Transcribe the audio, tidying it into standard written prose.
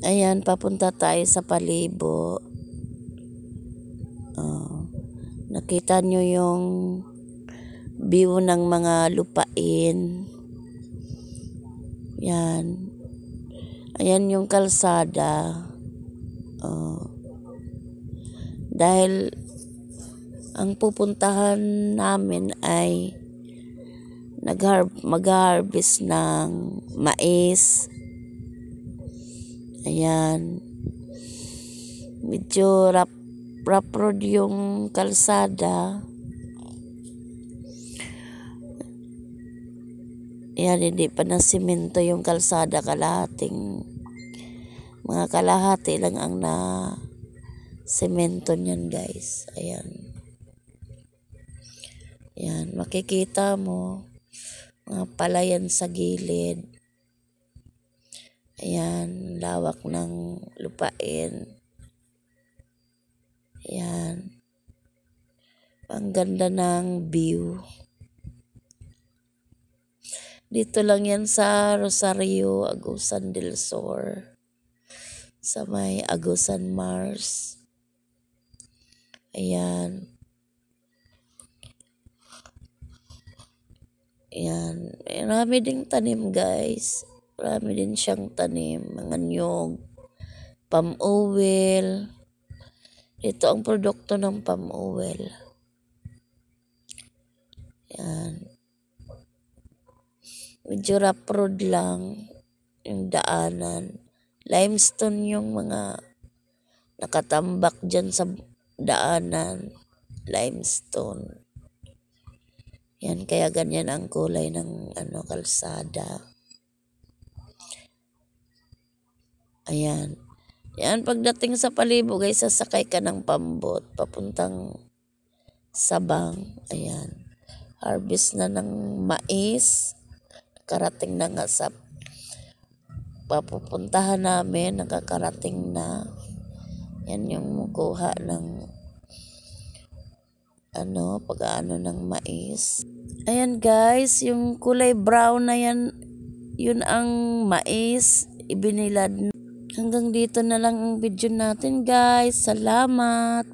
Ayan, papunta tayo sa Palibo. Nakita nyo yung view ng mga lupain. Yan. Ayan yung kalsada. Dahil ang pupuntahan namin ay mag-harvest ng mais. Ayan. Medyo rough road yung kalsada. Ayan, hindi pa na simento yung kalsada. Mga kalahati lang ang na semento niyan, guys. Ayan. Ayan, makikita mo mga palayan sa gilid. Ayan, lawak ng lupain. Ayan. Ang ganda ng view. Dito lang yan sa Rosario, Agusan del Sur. Sa may Agusan Mars. Ayan. Ayan. Marami ding tanim, guys. Marami din siyang tanim. Mga nyog. Palm oil. Ito ang produkto ng palm oil. Ayan. Medyo rough road lang yung daanan. Limestone yung mga nakatambak dyan sa daanan. Limestone. Yan, kaya ganyan ang kulay ng kalsada. Ayan. Yan, pagdating sa Palibo, guys, sasakay ka ng pambot papuntang Sabang. Ayan. Harvest na ng mais. Karating na nga sa papupuntahan namin, nakakarating na. Yan yung mukuha ng pag-aano ng mais. Ayan, guys, yung kulay brown na yan, yun ang mais, ibinilad. Hanggang dito na lang ang video natin, guys. Salamat.